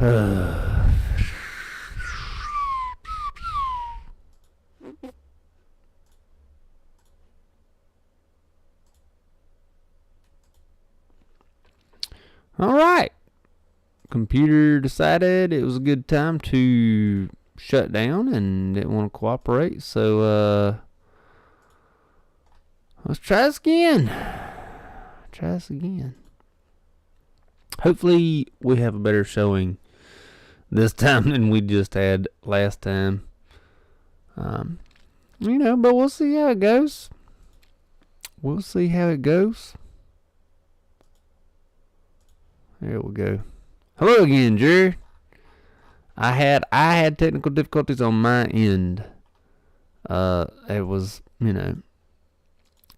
All right. Computer decided it was a good time to shut down and didn't want to cooperate. So, let's try this again. Hopefully, we have a better showing this time than we just had last time. But we'll see how it goes. There we go. Hello again, Jerry. I had technical difficulties on my end. It was,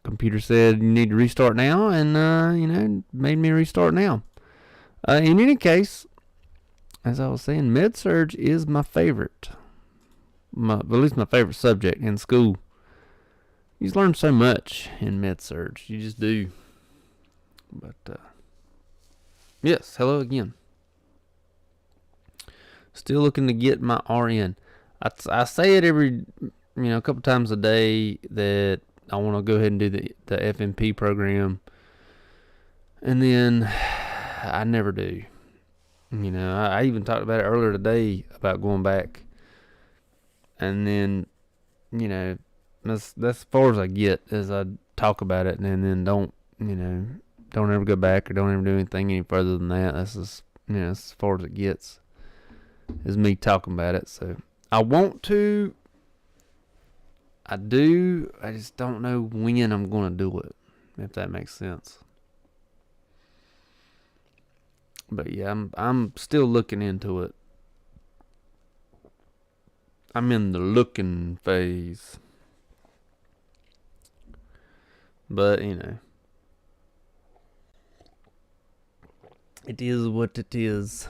computer said you need to restart now, and made me restart now. In any case, as I was saying, med-surg is my favorite. At least my favorite subject in school. You just learn so much in med-surg. You just do. But, yes, hello again. Still looking to get my RN. I say it every, a couple times a day that I want to go ahead and do the FNP program. And then I never do. I even talked about it earlier today about going back. And then, that's as far as I get as I talk about it, and then don't ever go back or don't ever do anything any further than that. That's just, as far as it gets is me talking about it. So I want to, I do, I just don't know when I'm going to do it, if that makes sense. But yeah, I'm still looking into it. I'm in the looking phase. But, it is what it is.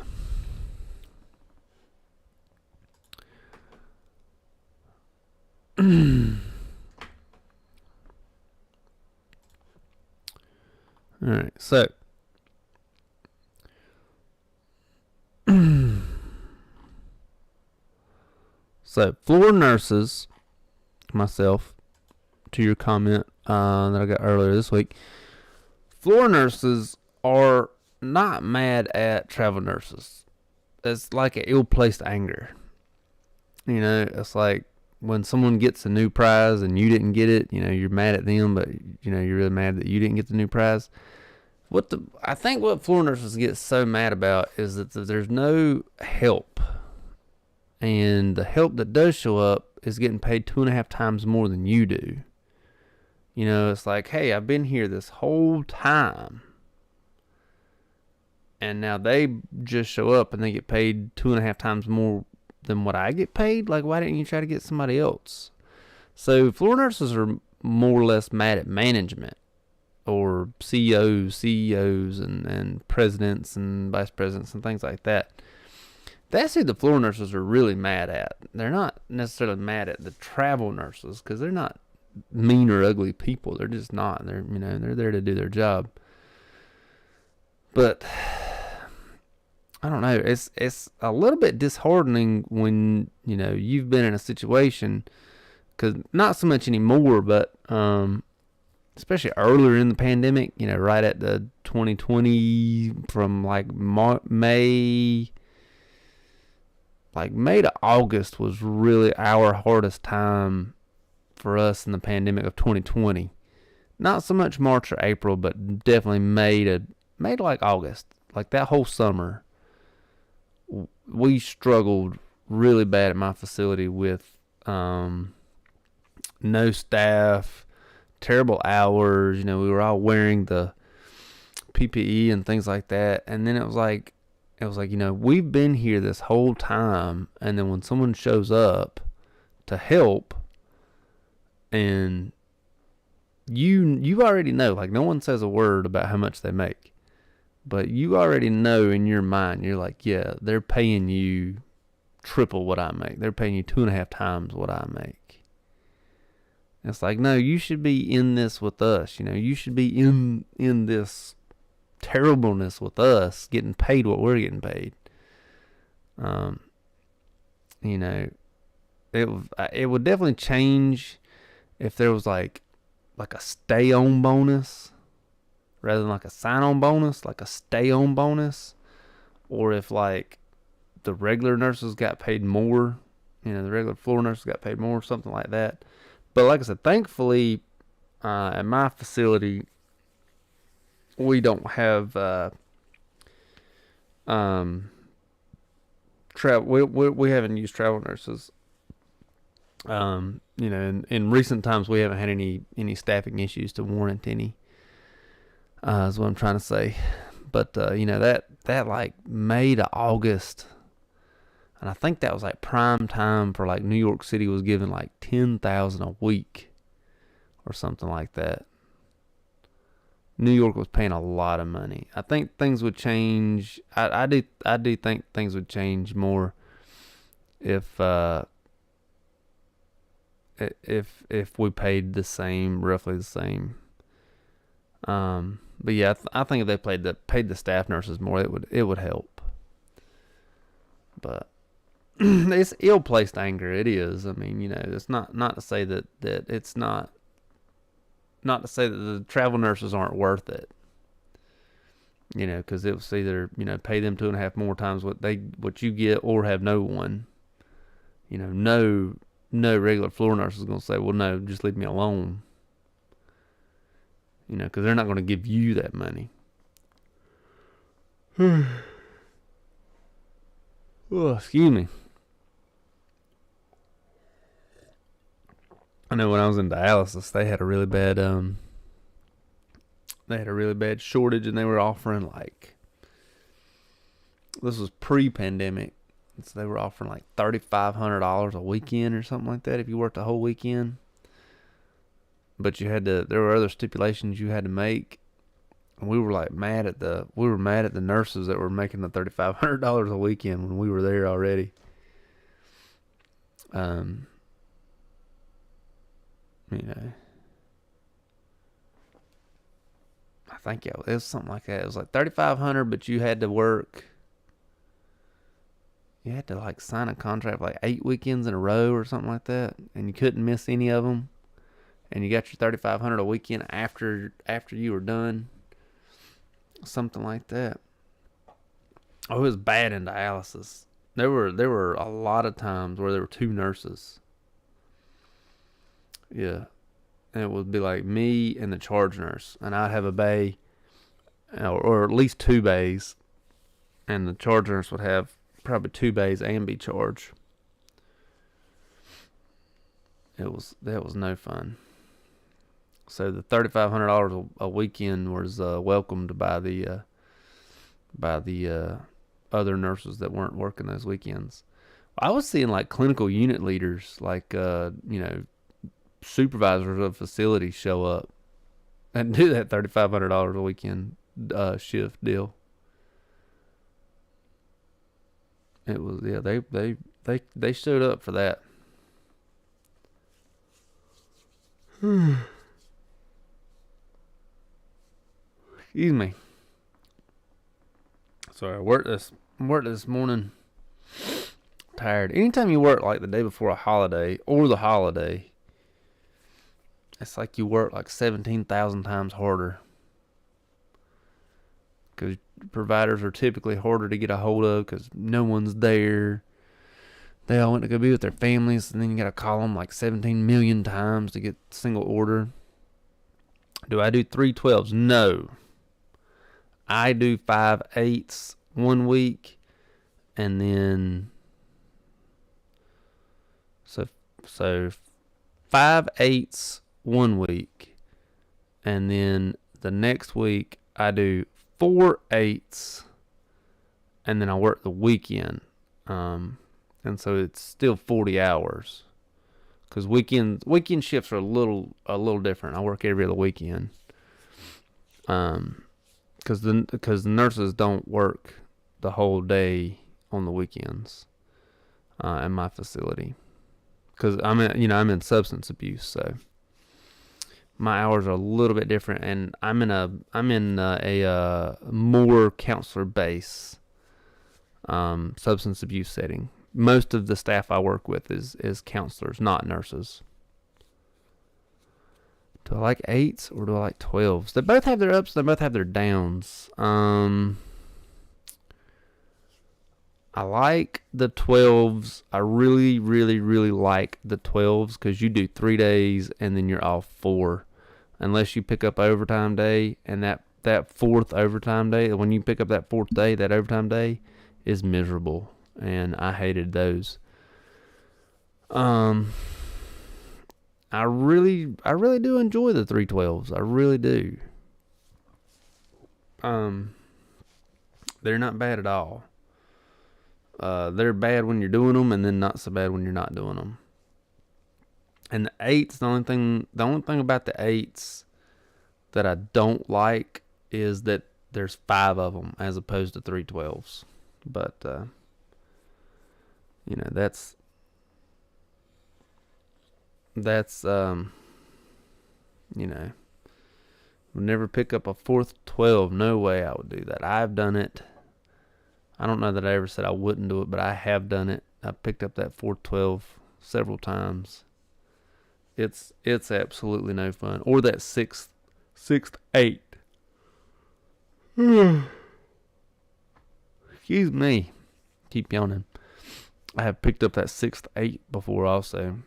Alright, so floor nurses, myself, to your comment that I got earlier this week, floor nurses are not mad at travel nurses. It's like an ill-placed anger. It's like when someone gets a new prize and you didn't get it, you're mad at them, but, you're really mad that you didn't get the new prize. I think what floor nurses get so mad about is that there's no help. And the help that does show up is getting paid 2.5 times more than you do. It's like, hey, I've been here this whole time. And now they just show up and they get paid 2.5 times more than what I get paid. Like, why didn't you try to get somebody else? So floor nurses are more or less mad at management, or CEOs and presidents and vice presidents and things like that. That's who the floor nurses are really mad at. They're not necessarily mad at the travel nurses, because they're not mean or ugly people. They're just not. They're there to do their job. But I don't know. It's a little bit disheartening when you've been in a situation, because not so much anymore, but especially earlier in the pandemic. Right at the 2020, from like May to August was really our hardest time for us in the pandemic of 2020. Not so much March or April, but definitely May to like August. Like that whole summer, we struggled really bad at my facility with no staff, terrible hours. We were all wearing the PPE and things like that. And then it was like, we've been here this whole time, and then when someone shows up to help, and you already know, like, no one says a word about how much they make, but you already know in your mind, you're like, yeah, they're paying you triple what I make. They're paying you 2.5 times what I make. It's like, no, you should be in this with us. You should be in this terribleness with us, getting paid what we're getting paid. Um, you know, it would definitely change if there was like a stay on bonus rather than like a sign on bonus, like a stay on bonus, or if like the regular nurses got paid more, the regular floor nurses got paid more, something like that. But like I said, thankfully, at my facility, we don't have travel. We haven't used travel nurses. In recent times, we haven't had any staffing issues to warrant any. Is what I'm trying to say. But that like May to August, and I think that was like prime time for like New York City was giving like 10,000 a week or something like that. New York was paying a lot of money. I think things would change. I do think things would change more if we paid roughly the same. But yeah, I think if they paid the staff nurses more, it would help. But it's ill-placed anger. It is. I mean, it's not to say that it's not to say that the travel nurses aren't worth it. Because it was either pay them 2.5 more times what you get, or have no one. No regular floor nurse is gonna say, well, no, just leave me alone. Because they're not going to give you that money. Oh, excuse me. I know when I was in dialysis, they had a really bad shortage, and they were offering this was pre-pandemic, so they were offering like $3,500 a weekend or something like that if you worked the whole weekend. But there were other stipulations you had to make. And we were mad at the nurses that were making the $3,500 a weekend when we were there already. I think it was something like that. It was like $3,500, but you had to work. You had to sign a contract for 8 weekends in a row or something like that, and you couldn't miss any of them. And you got your $3,500 a weekend after you were done. Something like that. Oh, it was bad in dialysis. There were a lot of times where there were 2 nurses. Yeah. And it would be like me and the charge nurse. And I'd have a bay, or at least 2 bays. And the charge nurse would have probably 2 bays and be charged. That was no fun. So the $3,500 a weekend was welcomed by the other nurses that weren't working those weekends. I was seeing clinical unit leaders, supervisors of facilities show up and do that $3,500 a weekend shift deal. It was they showed up for that. Excuse me. So I worked this morning. Tired. Anytime you work the day before a holiday or the holiday, it's like you work 17,000 times harder. Because providers are typically harder to get a hold of because no one's there. They all went to go be with their families, and then you got to call them 17 million times to get a single order. Do I do 3/12s? No. I do 5/8 one week, and then so 5/8 one week, and then the next week I do 4/8, and then I work the weekend. And so it's still 40 hours. Because weekend shifts are a little different. I work every other weekend. Because the nurses don't work the whole day on the weekends in my facility. Because I'm in substance abuse, so my hours are a little bit different, and I'm in a more counselor base substance abuse setting. Most of the staff I work with is counselors, not nurses. Do I like 8s or do I like 12s? They both have their ups. They both have their downs. I like the 12s. I really, really, really like the 12s because you do 3 days and then you're off 4. Unless you pick up overtime day, and that fourth overtime day, when you pick up that 4th day, that overtime day is miserable. And I hated those. I really do enjoy the 312s. I really do. They're not bad at all. They're bad when you're doing them, and then not so bad when you're not doing them. And the 8s, the only thing about the 8s that I don't like is that there's 5 of them as opposed to 312s. But that's would never pick up a 4th 12. No way I would do that. I've done it. I don't know that I ever said I wouldn't do it, but I have done it. I picked up that 4th 12 several times. It's absolutely no fun. Or that 6th 8. Excuse me. Keep yawning. I have picked up that 6th 8 before also.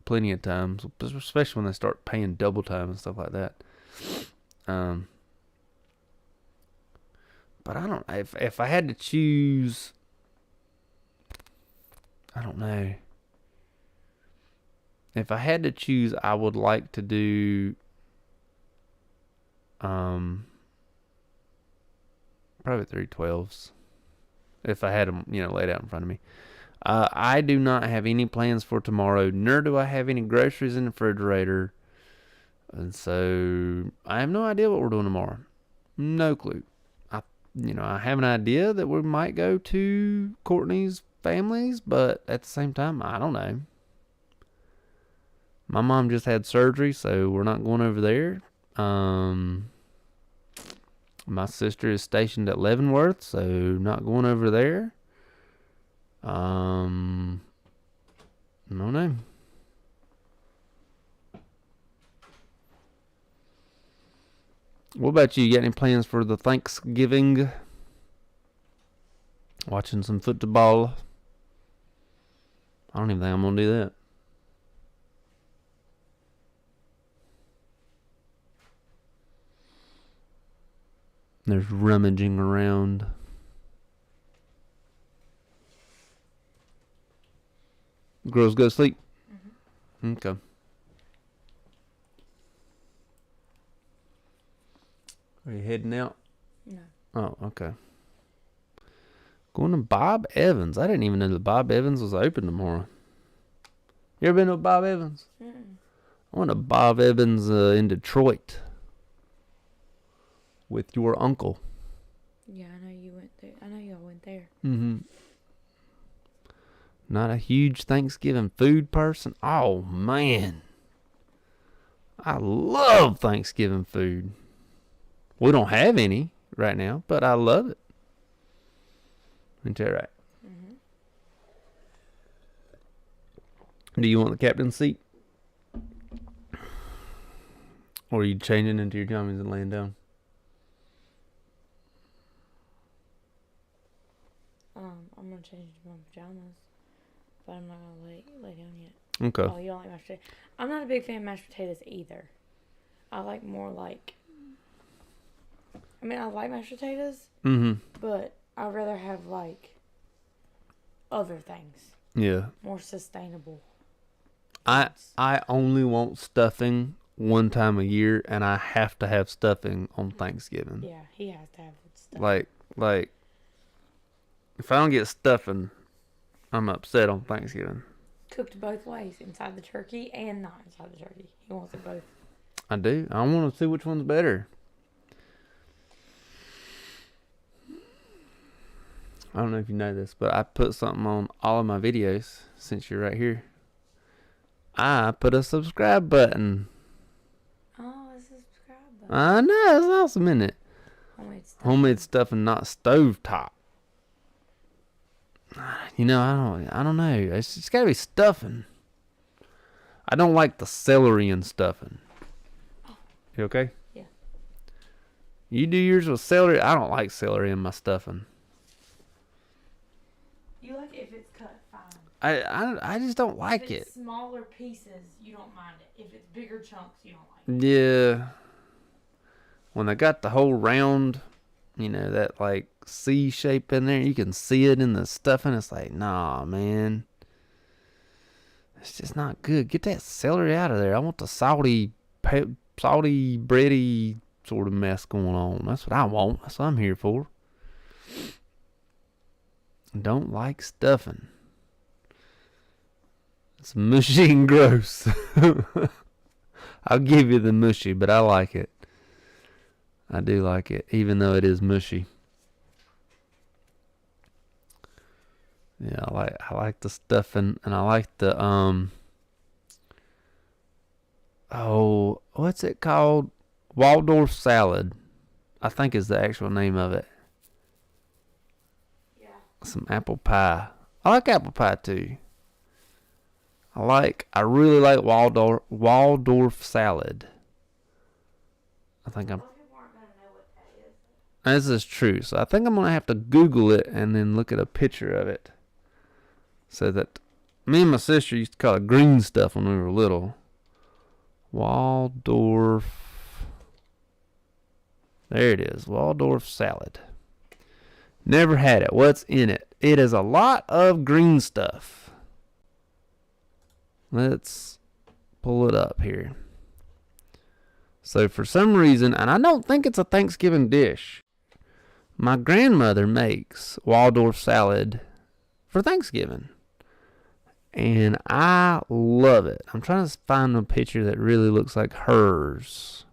Plenty of times. Especially when they start paying double time and stuff like that. But I don't know. If I had to choose, I don't know. If I had to choose, I would like to do probably 312s. If I had them, laid out in front of me. I do not have any plans for tomorrow, nor do I have any groceries in the refrigerator. And so I have no idea what we're doing tomorrow. No clue. I have an idea that we might go to Courtney's family's, but at the same time, I don't know. My mom just had surgery, so we're not going over there. My sister is stationed at Leavenworth, so not going over there. I don't know. What about you? You got any plans for the Thanksgiving? Watching some football? I don't even think I'm going to do that. There's rummaging around. Girls go to sleep? Mm-hmm. Okay. Are you heading out? No. Oh, okay. Going to Bob Evans. I didn't even know that Bob Evans was open tomorrow. You ever been to Bob Evans? Mm-mm. I went to Bob Evans in Detroit with your uncle. Yeah, I know you went there. I know y'all went there. Mm-hmm. Not a huge Thanksgiving food person. Oh, man. I love Thanksgiving food. We don't have any right now, but I love it. Ain't that right? Mm-hmm. Do you want the captain's seat? Or are you changing into your jammies and laying down? I'm going to change into my pajamas, but I'm not going to lay down yet. Okay. Oh, you don't like mashed potatoes? I'm not a big fan of mashed potatoes either. I like more like... I like mashed potatoes, but I'd rather have, like, other things. Yeah. More sustainable. I only want stuffing one time a year, and I have to have stuffing on Thanksgiving. Yeah, he has to have stuff. Like, if I don't get stuffing, I'm upset on Thanksgiving. Cooked both ways, inside the turkey and not inside the turkey. He wants it both. I do. I want to see which one's better. I don't know if you know this, but I put something on all of my videos since you're right here. I put a subscribe button. Oh, it's a subscribe button. I know, it's awesome, isn't it? Homemade stuff. Homemade stuff and not stovetop. I don't know. It's got to be stuffing. I don't like the celery and stuffing. You okay? Yeah. You do yours with celery. I don't like celery in my stuffing. You like it if it's cut fine. I just don't like if it. It's smaller pieces, you don't mind it. If it's bigger chunks, you don't like it. Yeah. When they got the whole round, that like C shape in there, you can see it in the stuffing. It's like, nah, man. It's just not good. Get that celery out of there. I want the salty, bready sort of mess going on. That's what I want. That's what I'm here for. Don't like stuffing. It's mushy and gross. I'll give you the mushy, but I like it. I do like it, even though it is mushy. Yeah, I like the stuffing, and I like the what's it called? Waldorf salad, I think is the actual name of it. Yeah. Some apple pie. I like apple pie too. I really like Waldorf salad. I think Most people aren't gonna know what that is. This is true. So I think I'm gonna have to Google it and then look at a picture of it. So that me and my sister used to call it green stuff when we were little. Waldorf. There it is. Waldorf salad. Never had it. What's in it? It is a lot of green stuff. Let's pull it up here. So for some reason, and I don't think it's a Thanksgiving dish, my grandmother makes Waldorf salad for Thanksgiving. And I love it. I'm trying to find a picture that really looks like hers.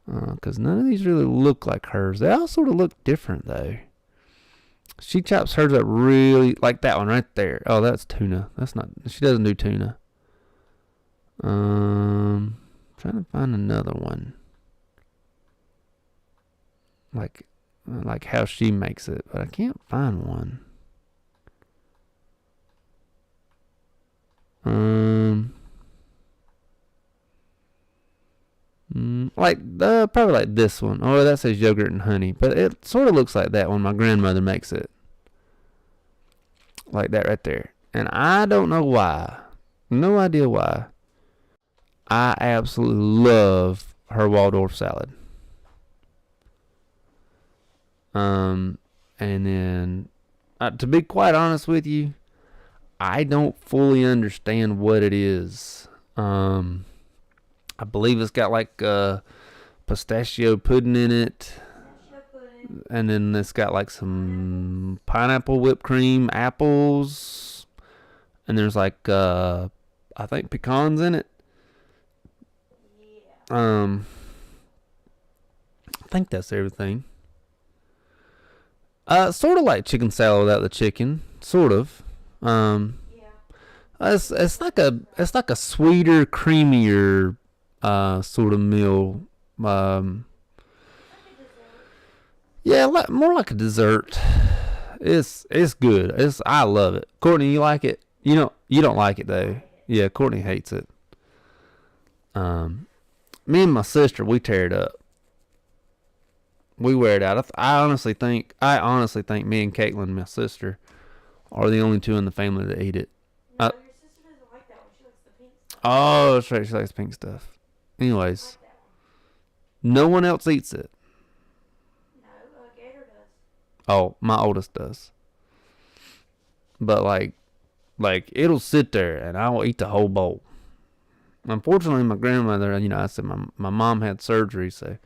Because none of these really look like hers. They all sort of look different, though. She chops hers up really, like that one right there. Oh, that's tuna. She doesn't do tuna. Trying to find another one. Like how she makes it, but I can't find one. Probably like this one. Oh, that says yogurt and honey, but it sort of looks like that when my grandmother makes it. Like that right there. And I don't know why. No idea why. I absolutely love her Waldorf salad. And then, to be quite honest with you, I don't fully understand what it is. I believe it's got like pistachio pudding in it. And then it's got like some pineapple whipped cream, apples. And there's like, I think pecans in it. I think that's everything. Sort of like chicken salad without the chicken. Sort of. It's like a sweeter, creamier sort of meal. More like a dessert. It's good. I love it. Courtney, you like it? You don't like it though. Yeah, Courtney hates it. Me and my sister, we tear it up. We wear it out. I honestly think me and Caitlin, my sister, are the only two in the family that eat it. No, your sister doesn't like that one. She likes the pink stuff. Oh, that's right. She likes pink stuff. Anyways, no one else eats it. No, Gator does. Oh, my oldest does. But like it'll sit there and I'll eat the whole bowl. Unfortunately, my grandmother, I said my mom had surgery, so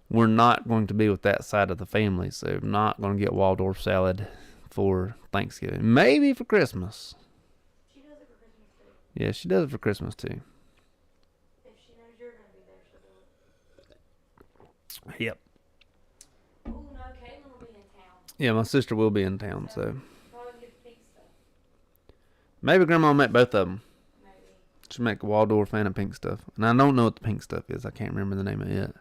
we're not going to be with that side of the family. So I'm not going to get Waldorf salad for Thanksgiving. Maybe for Christmas. She does it for Christmas too. Yeah, she does it for Christmas too. If she knows you're going to be there, she'll do it. Yep. Oh, no, Caitlin will be in town. Yeah, my sister will be in town, so. Probably get pink stuff. Maybe Grandma will make both of them. Maybe. She'll make Waldorf and a pink stuff. And I don't know what the pink stuff is. I can't remember the name of it yet. I don't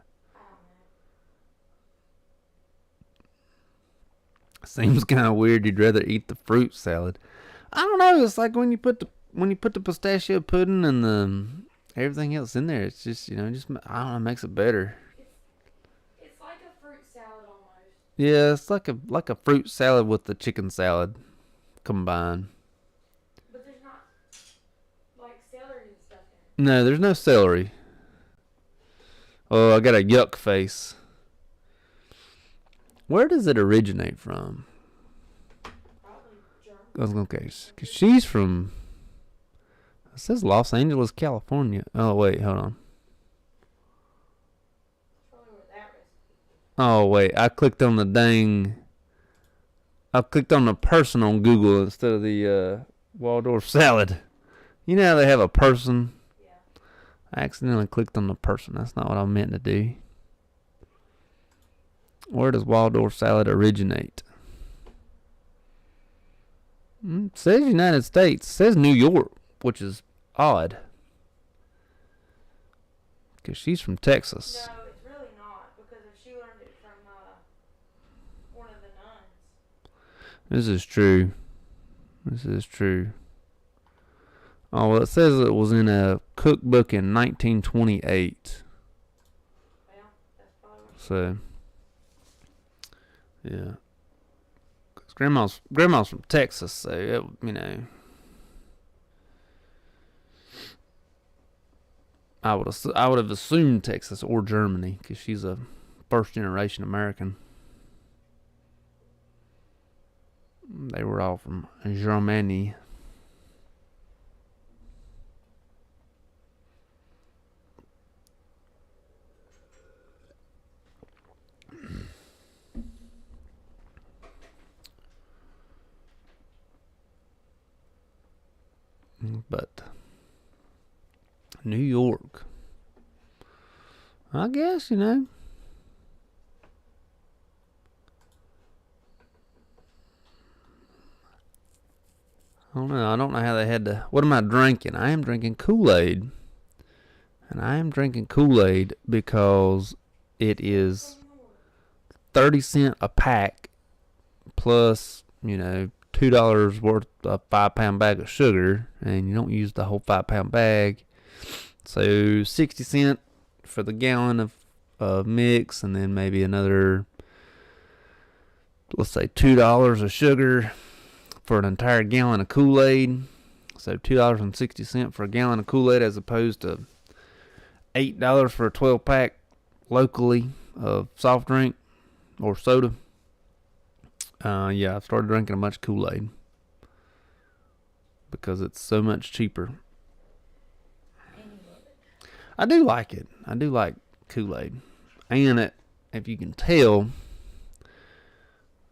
know. Seems kind of weird. You'd rather eat the fruit salad. I don't know. It's like when you put the pistachio pudding and the everything else in there. It's just just I don't know, makes it better. It's like a fruit salad almost. Yeah, it's like a fruit salad with the chicken salad combined. But there's not like celery and stuff in it. No, there's no celery. Oh, I got a yuck face. Where does it originate from? Probably German. Okay, because she's from. It says Los Angeles, California. Oh wait, hold on. Probably where that recipe. Oh wait, I clicked on the person on Google instead of the Waldorf salad. You know how they have a person? Yeah. I accidentally clicked on the person. That's not what I meant to do. Where does Waldorf salad originate? It says United States. It says New York, which is odd. Because she's from Texas. No, it's really not. Because if she learned it from one of the nuns. This is true. This is true. Oh, well, it says it was in a cookbook in 1928. Well, that's probably what So, yeah. 'Cause grandma's from Texas, so I would have assumed Texas or Germany because she's a first generation American. They were all from Germany. But New York, I guess, I don't know. I don't know how they had to. What am I drinking? I am drinking Kool-Aid. And I am drinking Kool-Aid because it is 30 cents a pack plus, $2 worth of 5-pound bag of sugar. And you don't use the whole 5-pound bag. So 60 cents for the gallon of mix, and then maybe another, let's say $2 of sugar for an entire gallon of Kool-Aid. So $2.60 for a gallon of Kool-Aid as opposed to $8 for a 12-pack locally of soft drink or soda. Yeah, I've started drinking a bunch of Kool-Aid because it's so much cheaper. I do like it. I do like Kool-Aid. And if you can tell,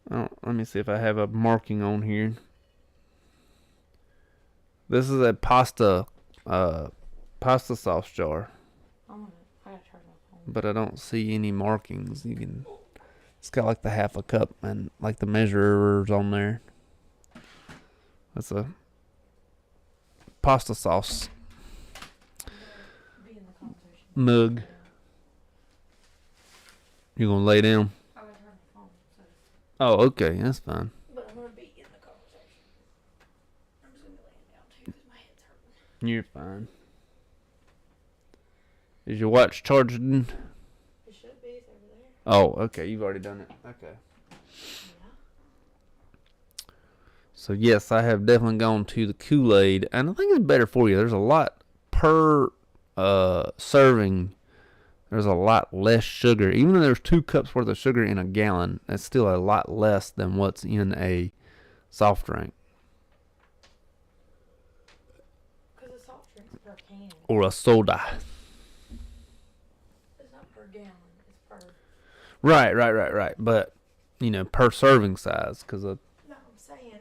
let me see if I have a marking on here. This is a pasta sauce jar. I gotta turn my phone. But I don't see any markings. It's got like the half a cup and like the measurers on there. That's a pasta sauce Be in the conversation. mug. You gonna lay down? I gotta turn my phone. So. Oh, okay, that's fine. But I'm gonna be in the conversation. I'm just gonna be laying down too because my head's hurting. You're fine. Is your watch charged? It should be. It's over there. Oh, okay. You've already done it. Okay. Yeah. So yes, I have definitely gone to the Kool-Aid, and I think it's better for you. There's a lot per serving. There's a lot less sugar. Even though there's 2 cups worth of sugar in a gallon, that's still a lot less than what's in a soft drink. Because a soft drink's per can. Or a soda. It's not per gallon. It's per. Right. But, per serving size. No, I'm saying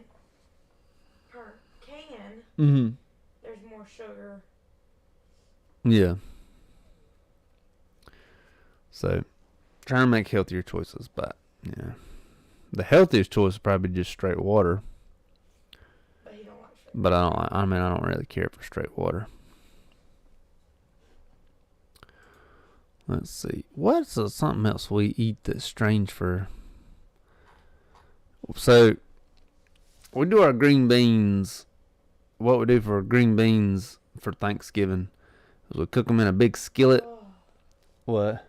per can, Mm-hmm. there's more sugar. Yeah. So, trying to make healthier choices, but, the healthiest choice is probably just straight water. But you don't like sugar. But I don't really care for straight water. Let's see. What's something else we eat that's strange for... So we do our green beans. What we do for green beans for Thanksgiving is we cook them in a big skillet. Oh, What?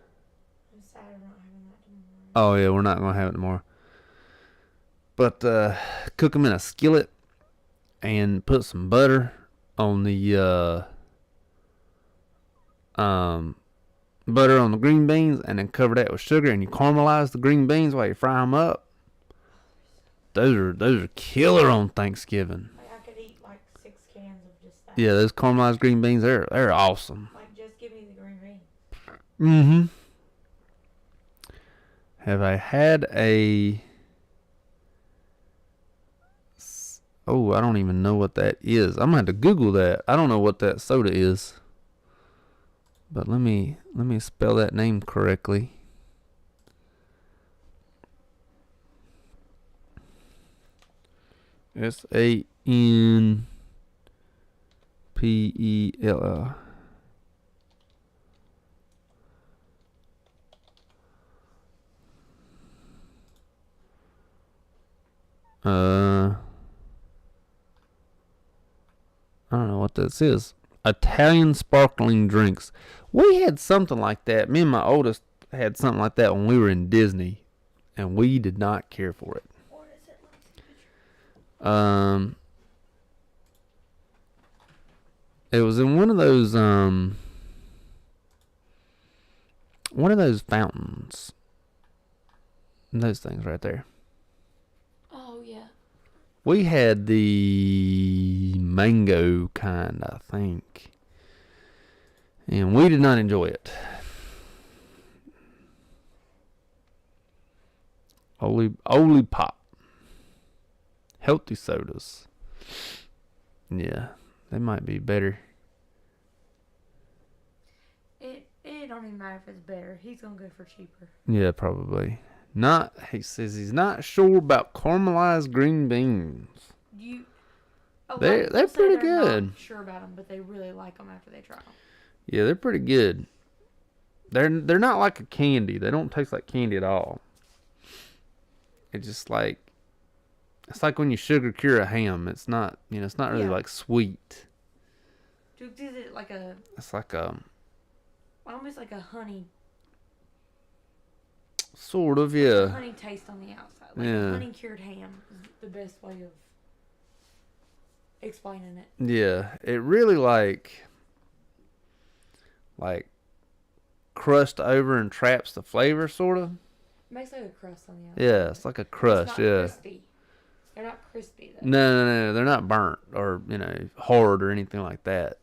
I'm sad I'm not having that tomorrow. Oh yeah, we're not gonna have it tomorrow. But cook them in a skillet and put some butter on the butter on the green beans, and then cover that with sugar, and you caramelize the green beans while you fry them up. Those are killer on Thanksgiving. Like I could eat like 6 cans of just that. Yeah, those caramelized green beans, they're awesome. Like just give me the green beans. Mm-hmm. Have I had a... Oh, I don't even know what that is. I'm gonna have to Google that. I don't know what that soda is. But let me spell that name correctly. SANPELL. I don't know what this is. Italian sparkling drinks. We had something like that. Me and my oldest had something like that when we were in Disney, and we did not care for it. What is it? It was in one of those fountains. Those things right there. Oh yeah. We had the mango kind, I think. And we did not enjoy it. Oli Pop. Healthy sodas. Yeah, they might be better. It don't even matter if it's better. He's gonna go for cheaper. Yeah, probably. He says he's not sure about caramelized green beans. They're pretty good. Not sure about them, but they really like them after they try them. Yeah, they're pretty good. They're not like a candy. They don't taste like candy at all. It's just like, it's like when you sugar cure a ham. It's not, it's not really like sweet. Is it like a? It's like almost like a honey. Sort of, yeah. Honey taste on the outside, like a honey cured ham is the best way of explaining it. Yeah, it really like crust over and traps the flavor, sort of. Makes like a crust on the outside. Yeah, it's like a crust. It's not crispy. They're not crispy though. No, they're not burnt or hard or anything like that.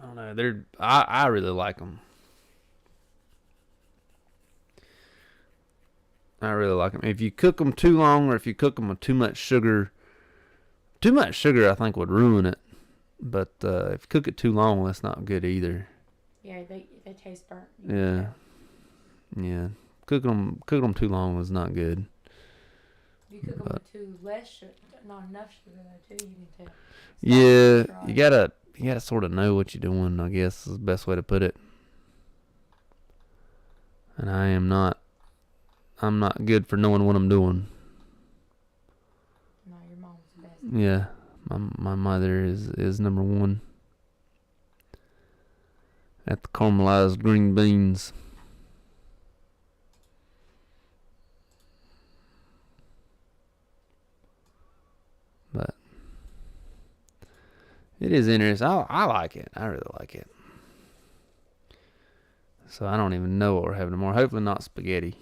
I don't know. I really like them. I really like them. If you cook them too long, or if you cook them with too much sugar, I think would ruin it. But if you cook it too long, that's not good either. Yeah, they taste burnt. Yeah. Cooking them too long is not good. If you cook them with too less sugar, not enough sugar though too, you can tell. Yeah, you gotta sort of know what you're doing, I guess is the best way to put it. And I'm not good for knowing what I'm doing. No, your mom's the best. Yeah, my mother is number one at the caramelized green beans. But it is interesting. I like it. I really like it. So I don't even know what we're having tomorrow. Hopefully not spaghetti.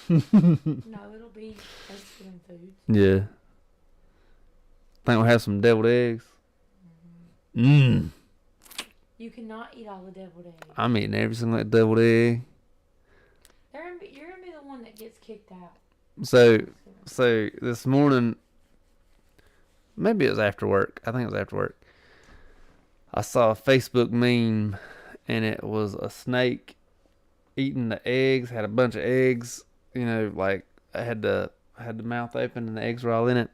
No, it'll be Thanksgiving food. Yeah. Think we'll have some deviled eggs. You cannot eat all the deviled eggs. I'm eating every single deviled egg. You're gonna be the one that gets kicked out. So this morning, maybe it was after work. I think it was after work. I saw a Facebook meme, and it was a snake eating the eggs. Had a bunch of eggs. Like I had the mouth open and the eggs were all in it,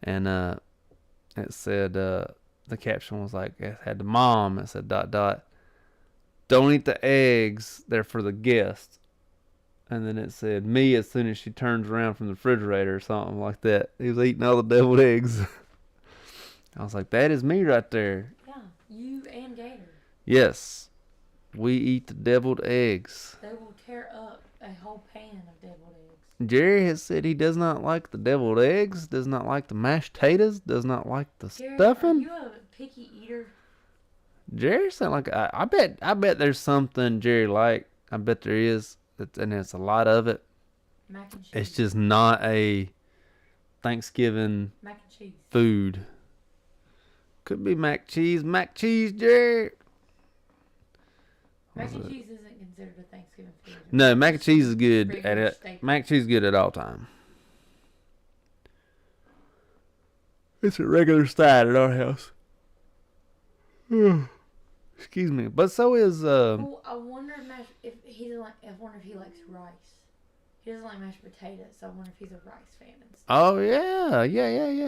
and it said the caption was like, it had the mom. It said ... Don't eat the eggs. They're for the guests. And then it said, me as soon as she turns around from the refrigerator or something like that. He was eating all the deviled eggs. I was like, that is me right there. Yeah, you and Gator. Yes. We eat the deviled eggs. They will tear up a whole pan of deviled eggs. Jerry has said he does not like the deviled eggs, does not like the mashed potatoes, does not like the Jerry, stuffing. Are you a picky eater? Jerry sound like I bet there's something Jerry like. I bet there is, and there's a lot of it. Mac and cheese. It's just not a Thanksgiving mac and cheese food. Could be mac cheese, Jerry. Mac and cheese isn't considered a Thanksgiving food. No, mac and cheese is good at it. Mac and cheese is good at all time. It's a regular side at our house. Excuse me, but so is. Well, I wonder if he doesn't like. I wonder if he likes rice. He doesn't like mashed potatoes, so I wonder if he's a rice fan instead. Oh yeah.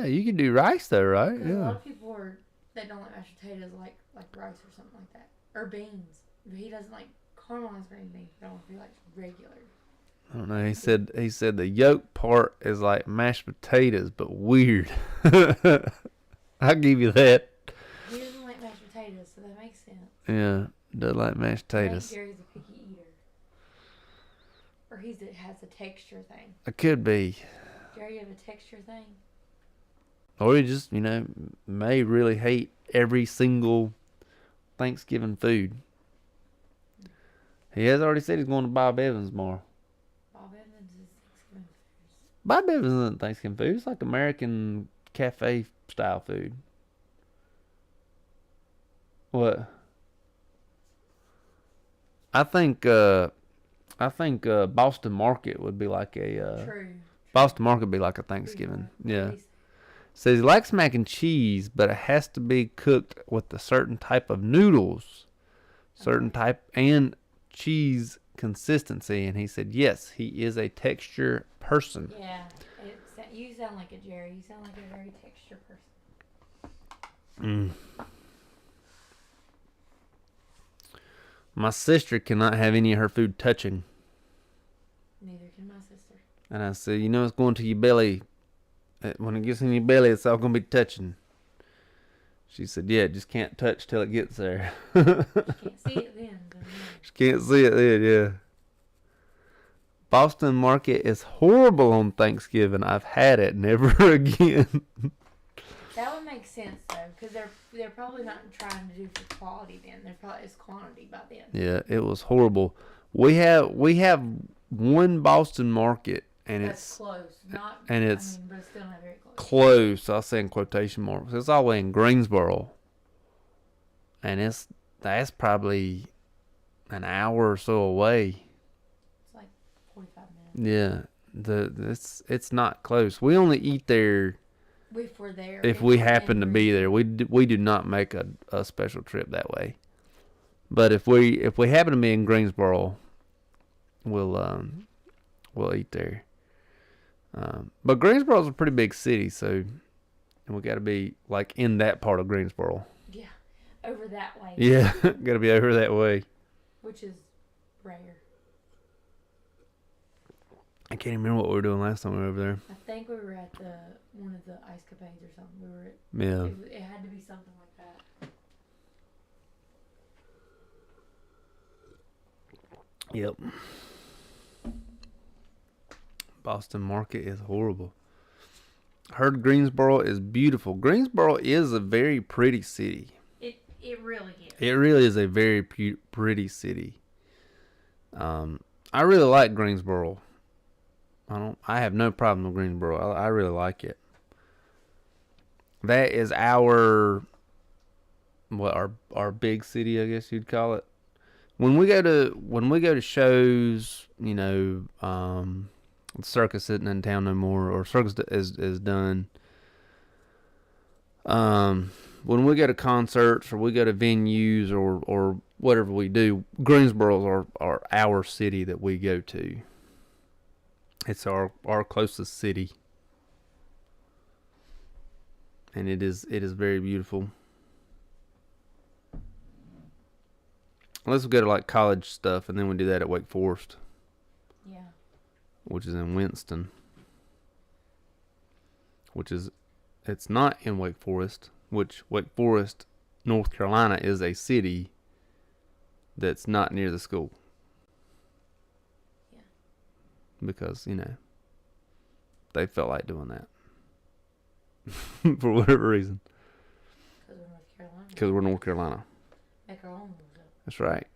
You can do rice though, right? Yeah. A lot of people that don't like mashed potatoes like rice or something like that, or beans. But he doesn't like caramelized green beans. I don't know if he likes regular. I don't know. He said the yolk part is like mashed potatoes, but weird. I'll give you that. He doesn't like mashed potatoes, so that makes sense. Yeah, doesn't like mashed potatoes. I think Gary's a picky eater, or has a texture thing. It could be. Gary, you have a texture thing. Or he just, may really hate every single Thanksgiving food. He has already said he's going to Bob Evans tomorrow. Bob Evans is Thanksgiving food. Bob Evans isn't Thanksgiving food. It's like American cafe style food. What? I think Boston Market would be like a True. Boston Market would be like a Thanksgiving. Yeah. Says he likes mac and cheese, but it has to be cooked with a certain type of noodles, certain type and cheese consistency. And he said, yes, he is a texture person. Yeah, you sound like a Jerry. You sound like a very texture Mm. person. My sister cannot have any of her food touching. Neither can my sister. And I said, it's going to your belly. When it gets in your belly, it's all going to be touching. She said, yeah, it just can't touch till it gets there. She can't see it then. She can't see it then, yeah. Boston Market is horrible on Thanksgiving. I've had it. Never again. That would make sense, though, because they're probably not trying to do for quality then. It's quantity by then. Yeah, it was horrible. We have one Boston Market, and That's close. But it's still not very close. Close. I'll say in quotation marks. It's all the way in Greensboro, and that's probably an hour or so away. It's like 45 minutes. Yeah, it's not close. We only eat there. If we're there. If we happen to be there, we do not make a special trip that way. But if we happen to be in Greensboro, we'll eat there. But Greensboro's a pretty big city, so we got to be like in that part of Greensboro. Yeah, over that way. Yeah, got to be over that way. Which is rare. I can't even remember what we were doing last time we were over there. I think we were at one of the ice capades or something. Yeah. It had to be something like that. Yep. Boston Market is horrible. Heard Greensboro is beautiful. Greensboro is a very pretty city. It really is. It really is a very pretty city. I really like Greensboro. I have no problem with Greensboro. I really like it. That is our big city, I guess you'd call it. When we go to shows, the circus isn't in town no more, or circus is done. When we go to concerts or we go to venues or whatever we do, Greensboro's are our city that we go to. It's our closest city, and it is very beautiful. Let's go to like college stuff, and then we do that at Wake Forest. Yeah. which is in Winston. It's not in Wake Forest, which Wake Forest, North Carolina is a city that's not near the school. Yeah. Because, they felt like doing that. For whatever reason. Because we're North Carolina. Because we're North Carolina. Make our own rules up. That's right.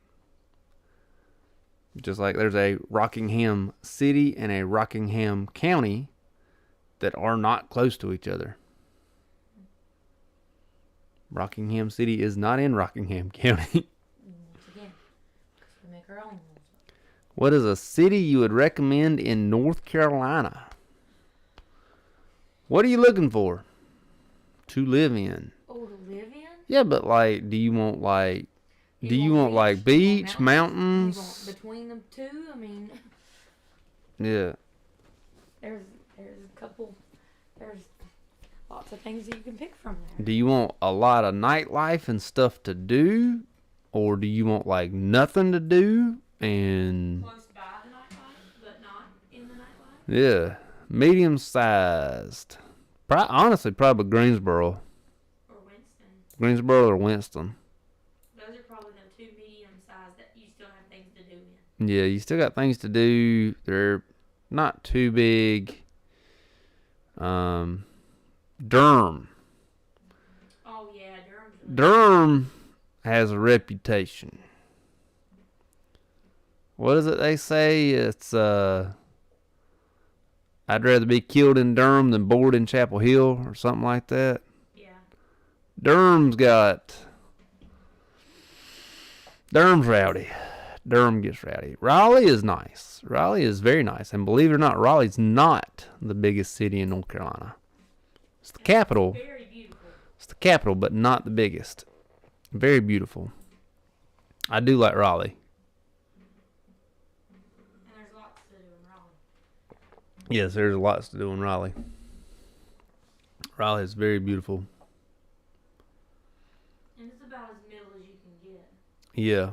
Just like there's a Rockingham City and a Rockingham County that are not close to each other. Rockingham City is not in Rockingham County. Once again, because we make our own rules up. What is a city you would recommend in North Carolina? What are you looking for to live in? Oh, to live in? Yeah, but do you want beach, mountains? You want between them two? I mean, yeah. There's lots of things that you can pick from there. Do you want a lot of nightlife and stuff to do? Or do you want nothing to do and close by the nightlife, but not in the nightlife? Yeah. Medium sized. Honestly, probably Greensboro. Or Winston. Greensboro or Winston. Those are probably the two medium sized that you still have things to do in. Yeah, you still got things to do. They're not too big. Durham. Oh yeah, Durham has a reputation. What is it they say? It's I'd rather be killed in Durham than bored in Chapel Hill or something like that. Yeah. Durham's rowdy. Durham gets rowdy. Raleigh is nice. Raleigh is very nice. And believe it or not, Raleigh's not the biggest city in North Carolina. It's the capital. Very beautiful. It's the capital, but not the biggest. Very beautiful. I do like Raleigh. And there's lots to do in Raleigh. Yes, there's lots to do in Raleigh. Raleigh is very beautiful. And it's about as middle as you can get. Yeah.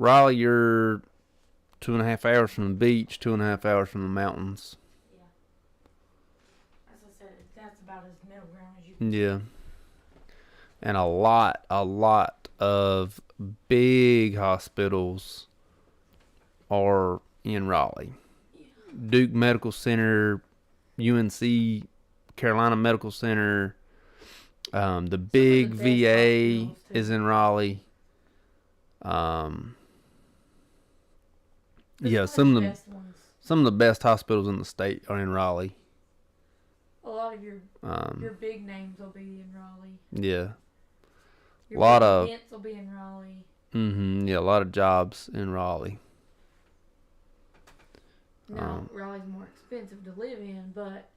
Raleigh, you're 2.5 hours from the beach, 2.5 hours from the mountains. Yeah. As I said, that's about as middle ground as you can get. Yeah. And a lot of big hospitals are in Raleigh. Yeah. Duke Medical Center, UNC, Carolina Medical Center, the big VA is in Raleigh. Yeah, some of the best hospitals in the state are in Raleigh. A lot of your big names will be in Raleigh. Yeah. Your lot big of events will be in Raleigh. Yeah, a lot of jobs in Raleigh. Now, Raleigh's more expensive to live in, but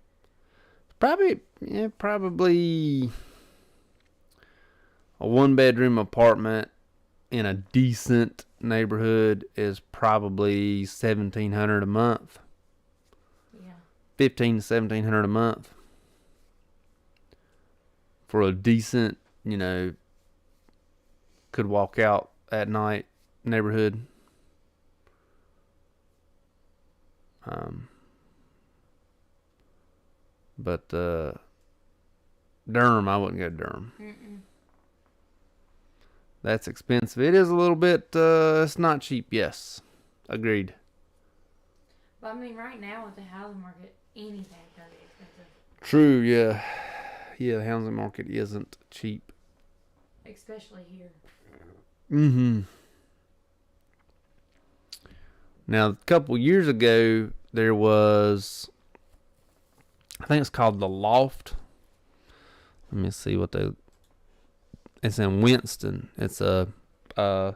probably a 1-bedroom apartment in a decent neighborhood is probably $1,700 a month. Yeah. $1,500 to $1,700 a month for a decent, could walk out at night neighborhood. But Durham, I wouldn't go to Durham. Mm-mm. That's expensive. It is a little bit, it's not cheap, yes. Agreed. But I mean, right now with the housing market, anything's going to be expensive. True, yeah. Yeah, the housing market isn't cheap. Especially here. Mm-hmm. Now, a couple years ago, there was, I think it's called The Loft. Let me see what it's in Winston. It's a, well,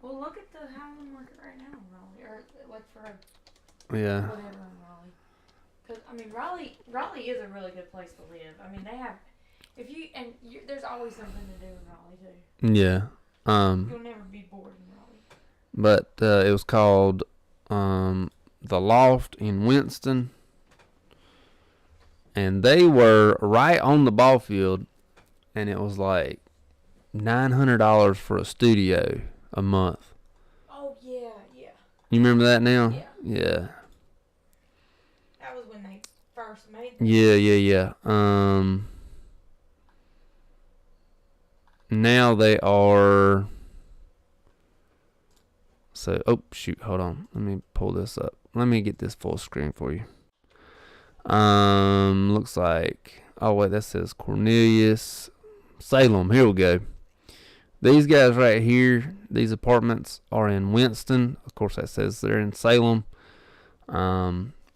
look at the housing market right now in Raleigh, or like for yeah. whatever in Raleigh. Because I mean, Raleigh is a really good place to live. I mean, they have, there's always something to do in Raleigh too. Yeah. You'll never be bored in Raleigh. But it was called The Loft in Winston. And they were right on the ball field. And it was like $900 for a studio a month. Oh, yeah. You remember that now? Yeah. Yeah. That was when they first made them. Yeah. Now they are. So, oh shoot, hold on. Let me pull this up. Let me get this full screen for you. Looks like. Oh wait, that says Cornelius, Salem. Here we go. These guys right here, these apartments are in Winston. Of course, that says they're in Salem.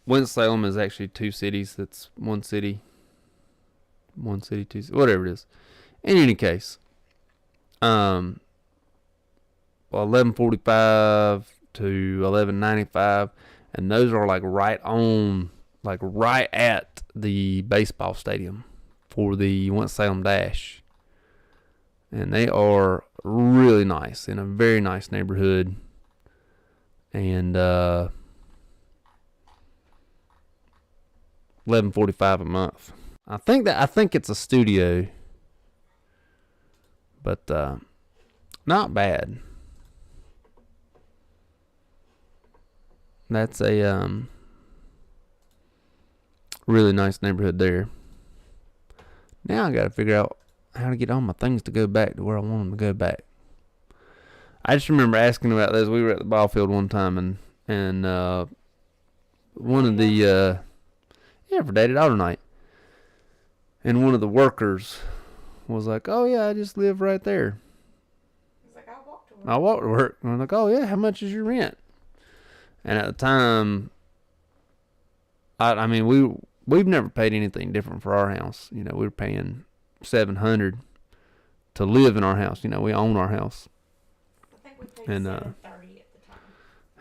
Winston-Salem is actually two cities. That's one city, two, whatever it is. In any case, 11:45 to 11:95, and those are like right at the baseball stadium for the Winston-Salem Dash, and they are really nice in a very nice neighborhood, and 11.45 a month. I think it's a studio, but not bad. That's a really nice neighborhood there. Now I got to figure out how to get all my things to go back to where I want them to go back. I just remember asking about this. We were at the ball field one time, and one of the for Daddy Daughter Night, and one of the workers was like, "Oh yeah, I just live right there." He's like, I walk to work. I walk to work. And I'm like, "Oh yeah, how much is your rent?" And at the time, I mean, we've never paid anything different for our house. You know, we were paying $700 to live in our house. You know, we own our house. I think we paid And $730 at the time.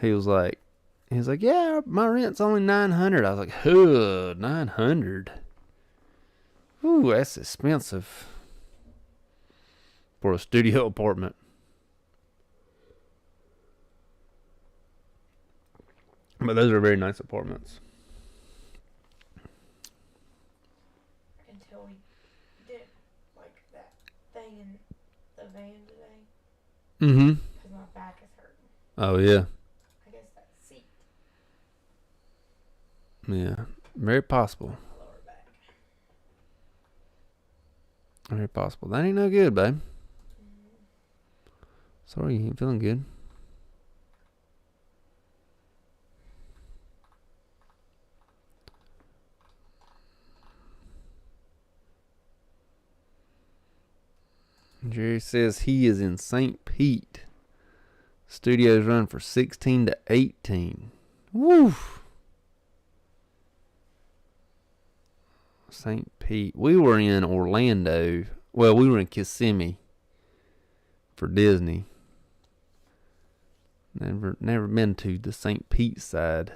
he was like, "Yeah, my rent's only $900." I was like, "Huh, $900? Ooh, that's expensive for a studio apartment." But those are very nice apartments. Until we did like that thing in the van today. Mm-hmm. Because my back is hurting. Oh yeah. I guess that seat. Yeah. Very possible. My lower back. Very possible. That ain't no good, babe. Sorry, you ain't feeling good. Jerry says he is in St. Pete. Studios run for 16 to 18. Woo! St. Pete. We were in Orlando. Well, we were in Kissimmee for Disney. Never been to the St. Pete side.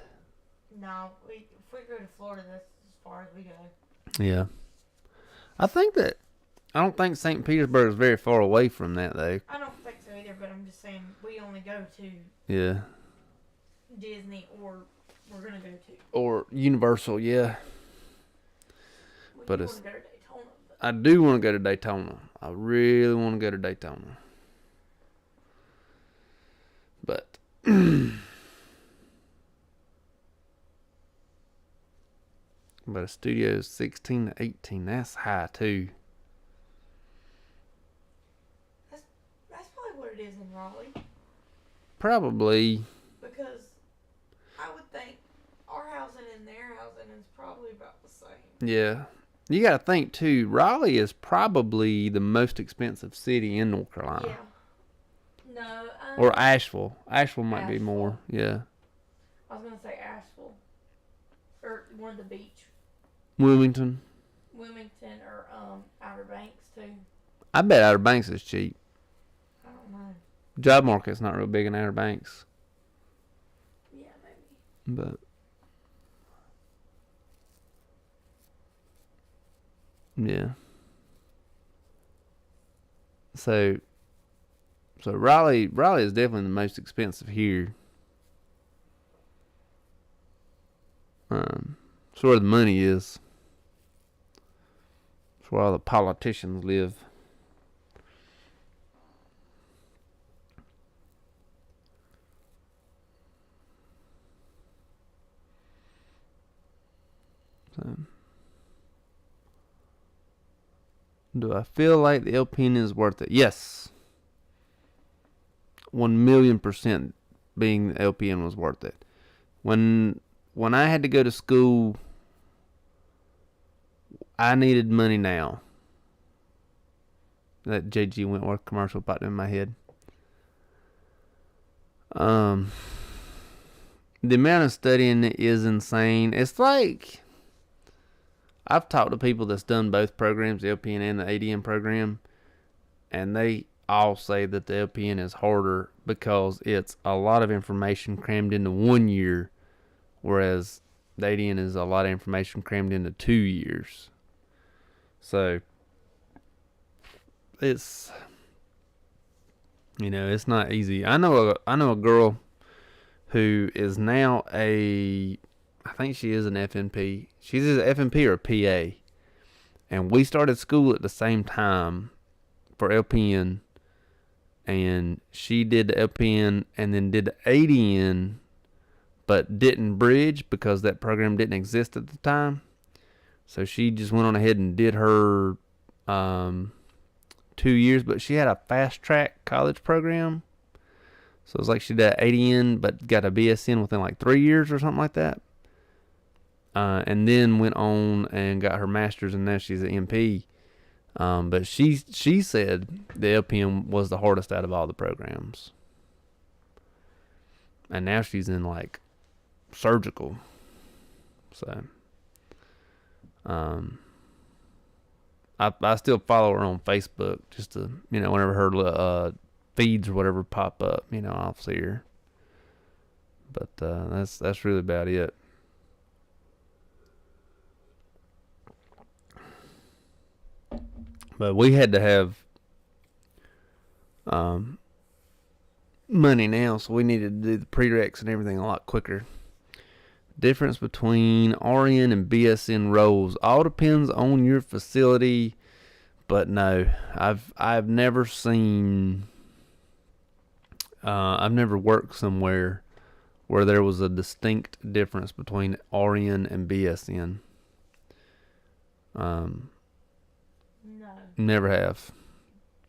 No, if we go to Florida, that's as far as we go. Yeah. I don't think St. Petersburg is very far away from that, though. I don't think so either, but I'm just saying we only go to Disney, or we're going to go to. Or Universal, yeah. But want to go to Daytona. I do want to go to Daytona. I really want to go to Daytona. But but a studio is 16 to 18. That's high too. That's probably what it is in Raleigh. Probably. Because I would think our housing and their housing is probably about the same. Yeah. You got to think too, Raleigh is probably the most expensive city in North Carolina. Yeah. No. Or Asheville. Asheville might be more. Yeah. I was going to say Asheville. Or one of the beach. Wilmington, or Outer Banks too. I bet Outer Banks is cheap. I don't know. Job market's not real big in Outer Banks. Yeah, maybe. But yeah. So Raleigh is definitely the most expensive here. It's where the money is. It's where all the politicians live. Do I feel like the LPN is worth it? Yes. 1,000,000% being the LPN was worth it. When I had to go to school, I needed money now. That J.G. Wentworth commercial popped in my head. The amount of studying is insane. It's like, I've talked to people that's done both programs, the LPN and the ADN program, and they all say that the LPN is harder because it's a lot of information crammed into 1 year, whereas the ADN is a lot of information crammed into 2 years. So it's, it's not easy. I know a girl who is now I think she is an FNP. She's either FNP or a PA. And we started school at the same time for LPN. And she did the LPN and then did the ADN, but didn't bridge because that program didn't exist at the time. So she just went on ahead and did her 2 years, but she had a fast track college program. So it was like she did ADN, but got a BSN within like 3 years or something like that. And then went on and got her master's, and now she's an MP. But she said the LPN was the hardest out of all the programs. And now she's in like surgical. So, I still follow her on Facebook just to, whenever her feeds or whatever pop up, I'll see her. But that's really about it. But we had to have money now, so we needed to do the prereqs and everything a lot quicker. Difference between RN and BSN roles all depends on your facility, but no, I've never seen. I've never worked somewhere where there was a distinct difference between RN and BSN. No. Never have.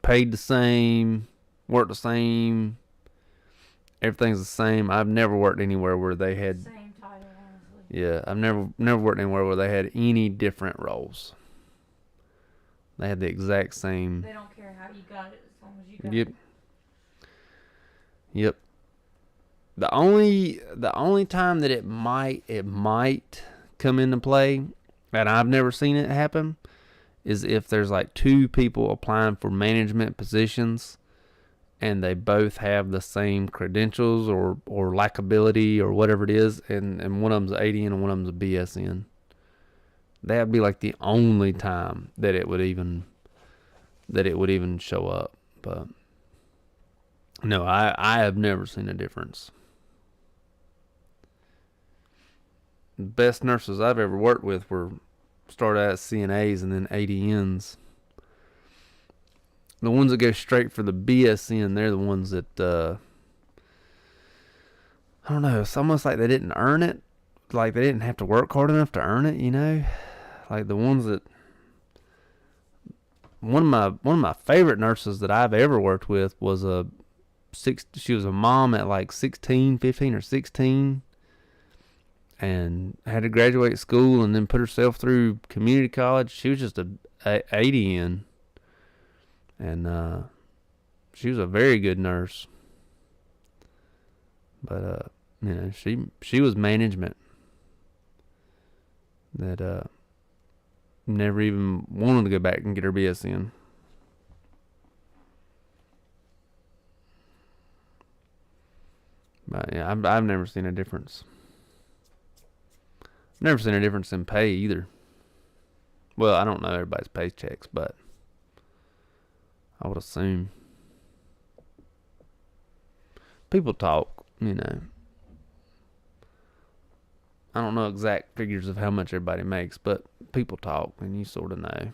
Paid the same, worked the same. Everything's the same. I've never worked anywhere where they had Same title, honestly. Yeah, I've never worked anywhere where they had any different roles. They had the exact same. They don't care how you got it as long as you got Yep. it. Yep. The only time that it might come into play, and I've never seen it happen, is if there's like two people applying for management positions and they both have the same credentials or likability or whatever it is, and one of them's ADN and one of them's a BSN. That'd be like the only time that it would even show up. But no, I have never seen a difference. The best nurses I've ever worked with were started out as CNAs and then ADNs. The ones that go straight for the BSN, they're the ones that, I don't know, it's almost like they didn't earn it. Like they didn't have to work hard enough to earn it, Like the ones that, one of my favorite nurses that I've ever worked with was she was a mom at like 15 or 16. And had to graduate school and then put herself through community college. She was just a ADN. And she was a very good nurse. But she was management that never even wanted to go back and get her BSN. But yeah, I've never seen a difference. Never seen a difference in pay either. Well, I don't know everybody's paychecks, but I would assume. People talk, I don't know exact figures of how much everybody makes, but people talk and you sort of know.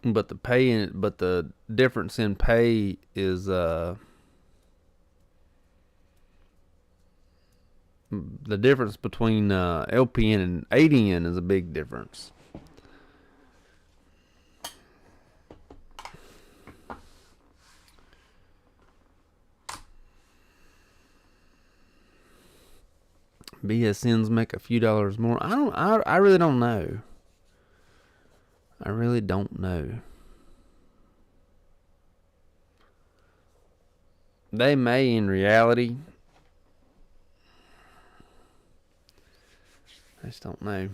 but the difference in pay is the difference between LPN and ADN is a big difference. BSNs make a few dollars more. I really don't know. I really don't know. They may in reality. I just don't know.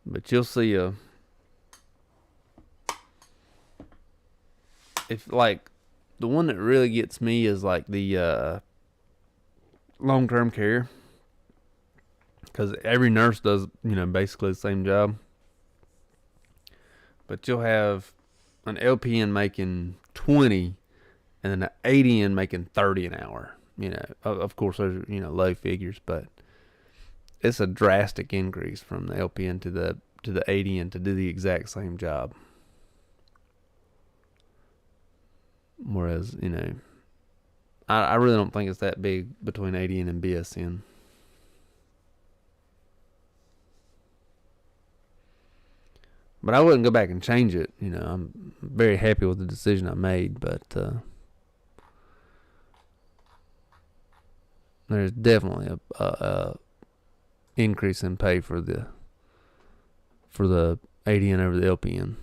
But you'll see if like the one that really gets me is like the long-term care, because every nurse does basically the same job. But you'll have an LPN making 20 and then an ADN making 30 an hour. Of course those are low figures, but it's a drastic increase from the LPN to the ADN to do the exact same job. Whereas, I really don't think it's that big between ADN and BSN. But I wouldn't go back and change it. I'm very happy with the decision I made, but there's definitely a increase in pay for the ADN over the LPN.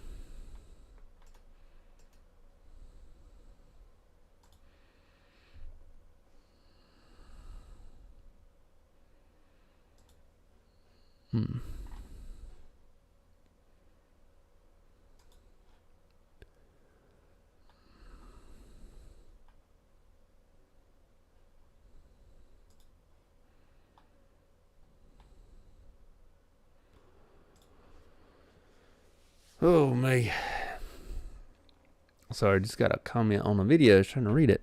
Oh, me. Sorry, just got a comment on a video. I was trying to read it.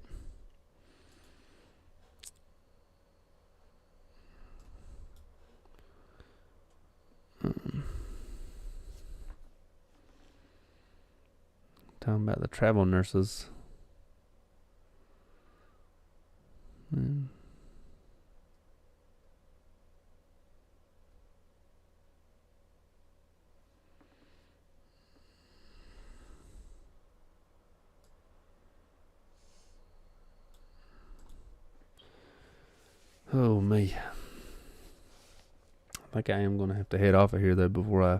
Talking about the travel nurses. Oh, me. I think I am going to have to head off of here, though, before I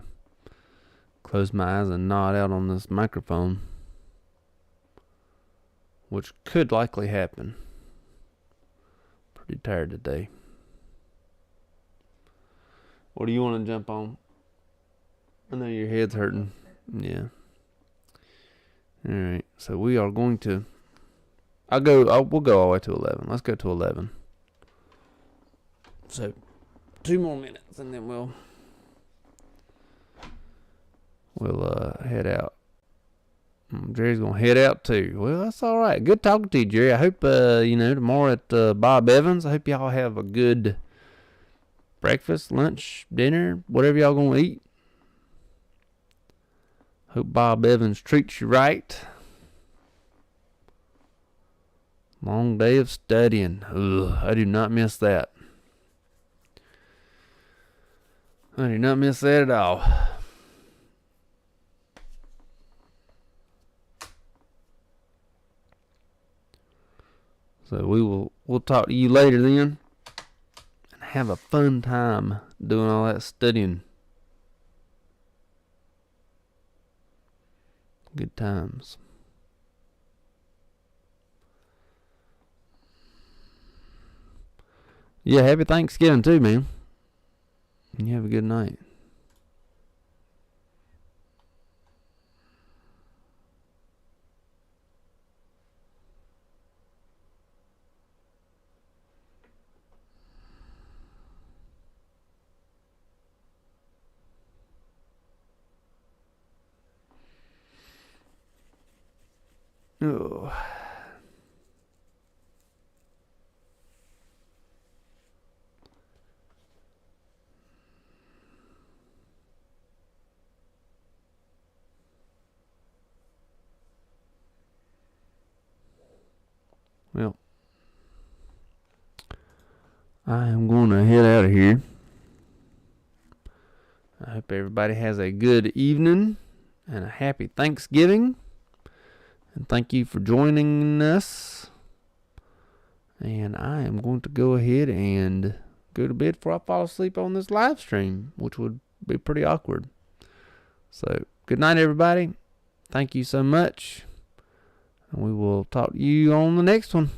close my eyes and nod out on this microphone, which could likely happen. Pretty tired today. What do you want to jump on? I know your head's hurting. Yeah. All right. So we are going to. We'll go all the way to 11. Let's go to 11. So 2 more minutes and then we'll head out. Jerry's gonna head out too. Well, that's all right. Good talking to you, Jerry. I hope tomorrow at Bob Evans. I hope y'all have a good breakfast, lunch, dinner, whatever y'all gonna eat. Hope Bob Evans treats you right. Long day of studying. Ugh, I do not miss that. I do not miss that at all. So we'll talk to you later then. And have a fun time doing all that studying. Good times. Yeah, happy Thanksgiving too, man. And you have a good night. Oh. Well, I am going to head out of here. I hope everybody has a good evening and a happy Thanksgiving. And thank you for joining us. And I am going to go ahead and go to bed before I fall asleep on this live stream, which would be pretty awkward. So, good night, everybody. Thank you so much. And we will talk to you on the next one.